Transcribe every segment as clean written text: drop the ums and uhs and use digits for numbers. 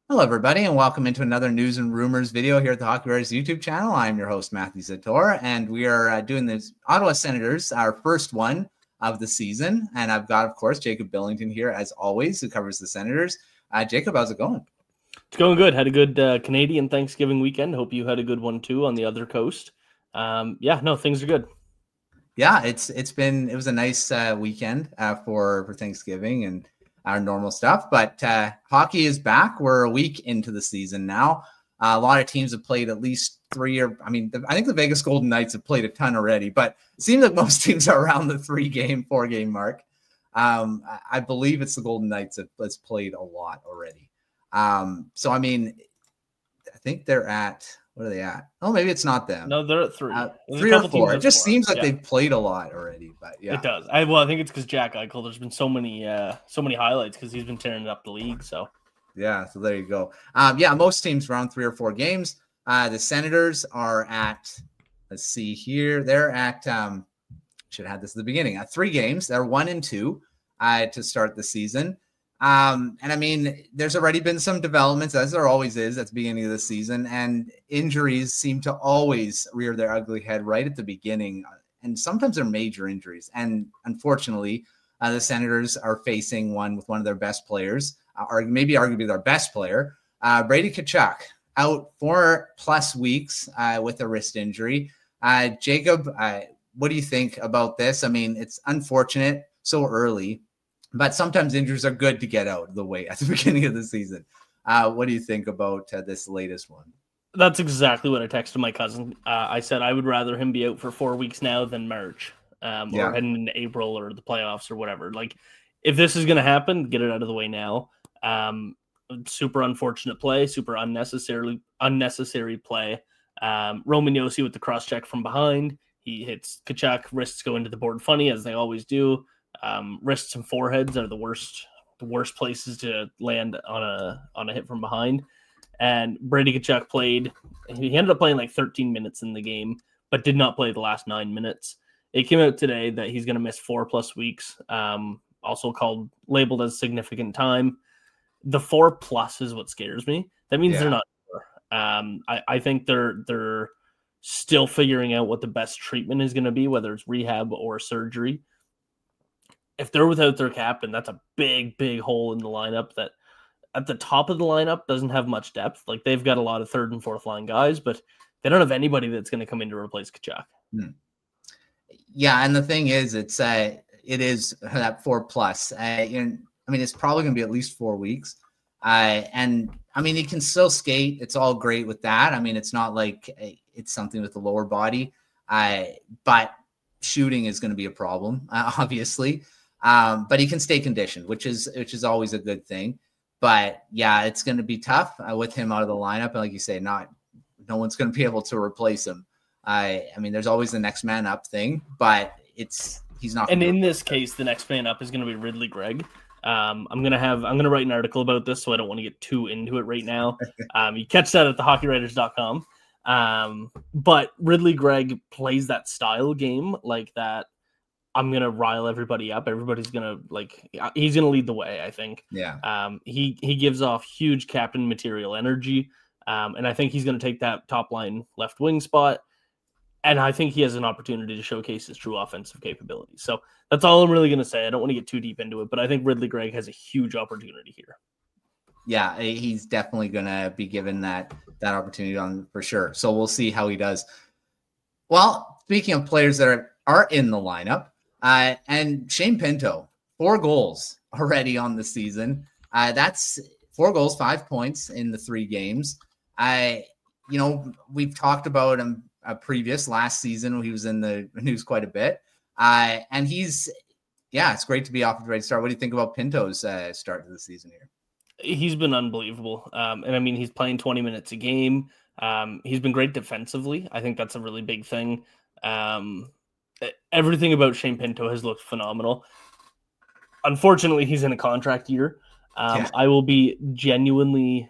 Hello, everybody, and welcome into another News and Rumors video here at the Hockey Writers YouTube channel. I'm your host, Matthew Zator, and we are doing this Ottawa Senators, our first one of the season. And I've got, of course, Jacob Billington here, as always, who covers the Senators. Jacob, how's it going? It's going good. Had a good Canadian Thanksgiving weekend. Hope you had a good one, too, on the other coast. Things are good. Yeah, it was a nice weekend for Thanksgiving and our normal stuff, but hockey is back. We're a week into the season now. A lot of teams have played at least I think the Vegas Golden Knights have played a ton already, but it seems like most teams are around the 4-game mark. I believe it's the Golden Knights that's played a lot already. I think they're at, what are they at? Oh, maybe it's not them. No, they're at 3. 3 or 4. It just seems like they've played a lot already, but yeah. It does. I think it's because Jack Eichel, there's been so many highlights because he's been tearing up the league. So yeah, so there you go. Most teams around 3 or 4 games. The Senators are at, let's see here. They're at, should have had this at the beginning, 3 games. They're 1-2 to start the season. There's already been some developments, as there always is at the beginning of the season, and injuries seem to always rear their ugly head right at the beginning, and sometimes they're major injuries. And unfortunately, the Senators are facing one with one of their best players, or maybe arguably their best player, Brady Tkachuk, out 4+ weeks with a wrist injury. Jacob, what do you think about this? I mean, it's unfortunate so early, but sometimes injuries are good to get out of the way at the beginning of the season. What do you think about this latest one? That's exactly what I texted my cousin. I said I would rather him be out for 4 weeks now than March or heading into April or the playoffs or whatever. Like, if this is going to happen, get it out of the way now. Super unfortunate play, super unnecessary play. Roman Josi with the cross-check from behind. He hits Tkachuk, wrists go into the board funny, as they always do. Wrists and foreheads are the worst places to land on a hit from behind. And Brady Tkachuk he ended up playing like 13 minutes in the game, but did not play the last 9 minutes. It came out today that he's going to miss 4+ weeks, also labeled as significant time. The 4+ is what scares me. That means they're not sure. I think they're still figuring out what the best treatment is going to be, whether it's rehab or surgery. If they're without their captain, that's a big, big hole in the lineup that at the top of the lineup doesn't have much depth. Like, they've got a lot of 3rd and 4th line guys, but they don't have anybody that's going to come in to replace Tkachuk. Yeah, and the thing is, it is that 4+. It's probably going to be at least 4 weeks. He can still skate. It's all great with that. It's not like it's something with the lower body. But shooting is going to be a problem, obviously. But he can stay conditioned, which is always a good thing. But yeah, it's going to be tough with him out of the lineup. And like you say, no one's going to be able to replace him. There's always the next man up thing, but he's not. And in this case, the next man up is going to be Ridley Gregg. I'm going to write an article about this, so I don't want to get too into it right now. You catch that at thehockeywriters.com. But Ridley Gregg plays that style game like that. I'm going to rile everybody up. Everybody's going to he's going to lead the way, I think. Yeah. He gives off huge captain material energy. And I think he's going to take that top line left wing spot. And I think he has an opportunity to showcase his true offensive capabilities. So that's all I'm really going to say. I don't want to get too deep into it, but I think Ridley Gregg has a huge opportunity here. Yeah, he's definitely going to be given that opportunity for sure. So we'll see how he does. Well, speaking of players that are in the lineup, and Shane Pinto, 4 goals already on the season. That's 4 goals, 5 points in the 3 games. We've talked about him last season. He was in the news quite a bit. And it's great to be off to the right start. What do you think about Pinto's start to the season here? He's been unbelievable. He's playing 20 minutes a game. He's been great defensively. I think that's a really big thing. Everything about Shane Pinto has looked phenomenal. Unfortunately, he's in a contract year. I will be genuinely,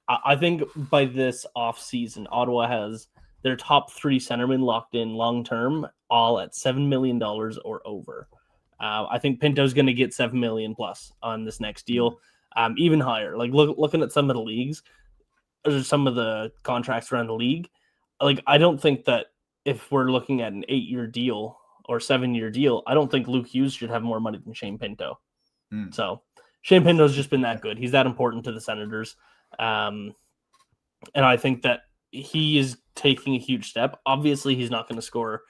I think by this offseason, Ottawa has their top 3 centermen locked in long-term, all at $7 million or over. I think Pinto's going to get $7 million plus on this next deal. even higher. Like looking at some of the leagues, or some of the contracts around the league, like I don't think that if we're looking at an 8-year deal or 7-year deal, I don't think Luke Hughes should have more money than Shane Pinto. So Shane Pinto's just been that good. He's that important to the Senators. And I think that he is taking a huge step. Obviously, he's not going to score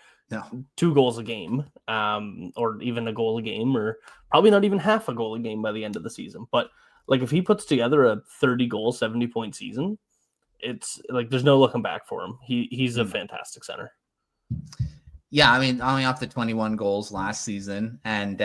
2 goals a game, or even a goal a game, or probably not even half a goal a game by the end of the season. But like if he puts together a 30-goal, 70-point season, it's like there's no looking back for him. He's a fantastic center. Yeah, I mean, only off the 21 goals last season, and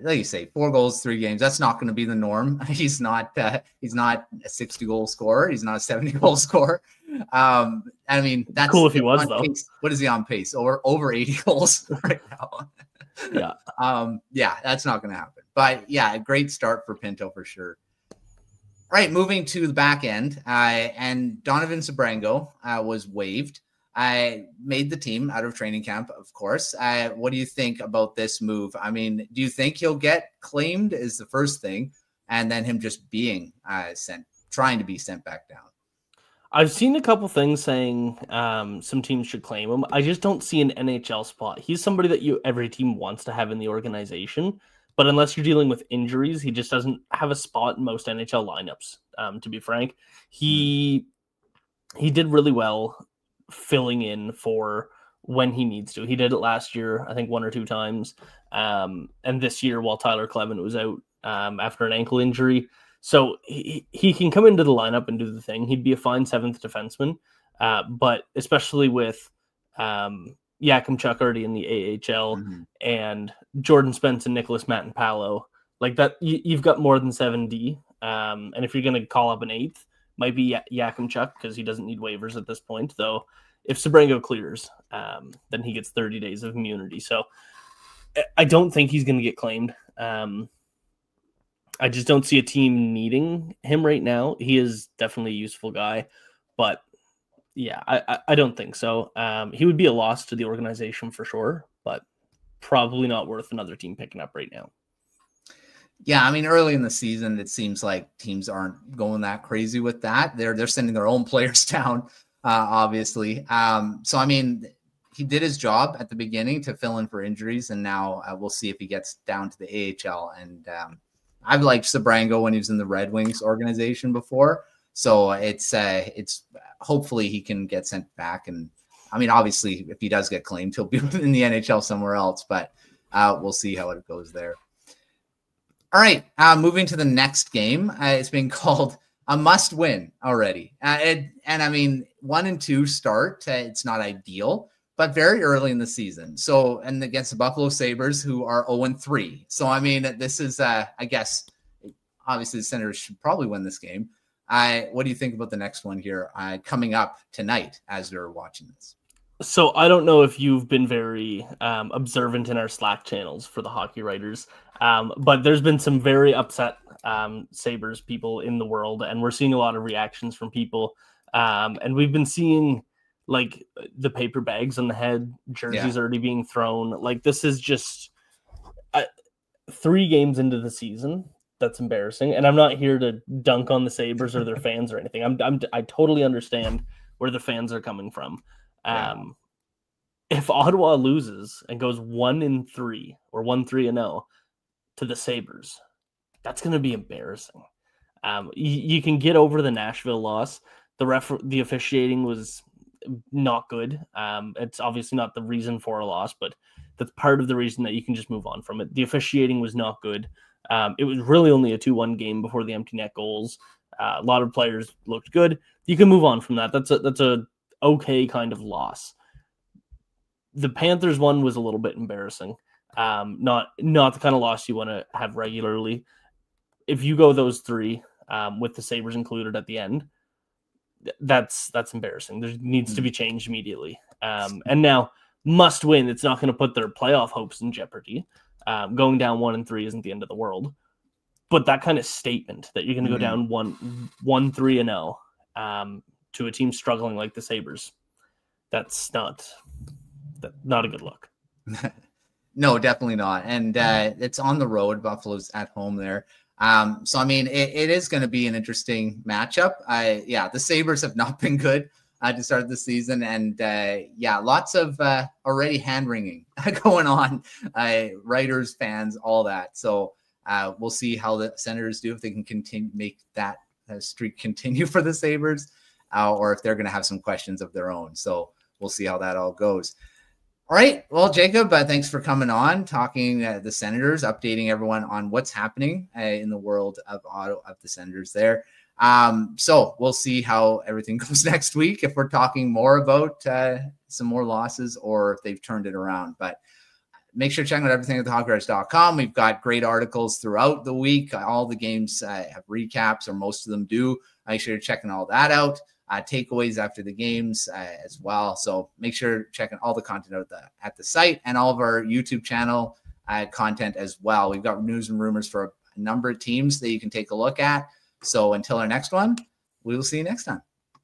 like you say, 4 goals, 3 games. That's not going to be the norm. He's not a 60-goal scorer. He's not a 70-goal scorer. I mean, that's cool if he was though. Pace. What is he on pace? Over 80 goals right now. Yeah, that's not going to happen. But yeah, a great start for Pinto for sure. All right, moving to the back end, and Donovan Sebrango was waived. I made the team out of training camp, of course. What do you think about this move? I mean, do you think he'll get claimed is the first thing, and then him just being trying to be sent back down? I've seen a couple things saying some teams should claim him. I just don't see an NHL spot. He's somebody that every team wants to have in the organization, but unless you're dealing with injuries, he just doesn't have a spot in most NHL lineups. To be frank, he did really well filling in for when he needs to. He did it last year, I think 1 or 2 times. And this year, while Tyler Clevin was out after an ankle injury. So he can come into the lineup and do the thing. He'd be a fine 7th defenseman. But especially with Tkachuk already in the AHL and Jordan Spence and Nicholas Matanpalo, like that, you've got more than 7D. And if you're going to call up an 8th, might be Tkachuk because he doesn't need waivers at this point. Though if Sebrango clears, then he gets 30 days of immunity. So I don't think he's going to get claimed. I just don't see a team needing him right now. He is definitely a useful guy, but yeah, I don't think so. He would be a loss to the organization for sure, but probably not worth another team picking up right now. Yeah, I mean, early in the season, it seems like teams aren't going that crazy with that. They're sending their own players down, obviously. So, I mean, he did his job at the beginning to fill in for injuries, and now we'll see if he gets down to the AHL. And I've liked Sebrango when he was in the Red Wings organization before, so it's hopefully he can get sent back. And I mean, obviously, if he does get claimed, he'll be in the NHL somewhere else, but we'll see how it goes there. All right, moving to the next game. It's been called a must-win already. And I mean, 1 and 2 start. It's not ideal, but very early in the season. So, and against the Buffalo Sabres, who are 0 and 3. So, I mean, this is, I guess, obviously the Senators should probably win this game. What do you think about the next one here coming up tonight as you're watching this? So I don't know if you've been very observant in our Slack channels for the hockey writers, but there's been some very upset Sabres people in the world, and we're seeing a lot of reactions from people. And we've been seeing like the paper bags on the head, jerseys already being thrown. Like this is just 3 games into the season. That's embarrassing. And I'm not here to dunk on the Sabres or their fans or anything. I totally understand where the fans are coming from. If Ottawa loses and goes 1 and 3 or 1-3-0 to the Sabres, that's going to be embarrassing. You can get over the Nashville loss. The officiating was not good. It's obviously not the reason for a loss, but that's part of the reason that you can just move on from it. The officiating was not good. It was really only a 2-1 game before the empty net goals. A lot of players looked good. You can move on from that. That's a okay kind of loss. The Panthers one was a little bit embarrassing. Not the kind of loss you want to have regularly. If you go those 3 with the Sabres included at the end, that's embarrassing. There needs to be change immediately. And now must win. It's not going to put their playoff hopes in jeopardy. Going down 1 and 3 isn't the end of the world. But that kind of statement that you're going to go down 1-3-0 to a team struggling like the Sabres, that's not a good look. No, definitely not. And it's on the road. Buffalo's at home there. So, I mean, it is going to be an interesting matchup. The Sabres have not been good to start the season. And lots of already hand-wringing going on. Writers, fans, all that. So we'll see how the Senators do, if they can make that streak continue for the Sabres, or if they're going to have some questions of their own. So we'll see how that all goes. All right. Well, Jacob, thanks for coming on, talking the Senators, updating everyone on what's happening in the world of the Senators there. So we'll see how everything goes next week, if we're talking more about some more losses or if they've turned it around. But make sure to check out everything at thehawkriders.com. We've got great articles throughout the week. All the games have recaps, or most of them do. Make sure you're checking all that out. Takeaways after the games as well. So make sure you're checking all the content out at the site, and all of our YouTube channel content as well. We've got news and rumors for a number of teams that you can take a look at. So until our next one, we will see you next time.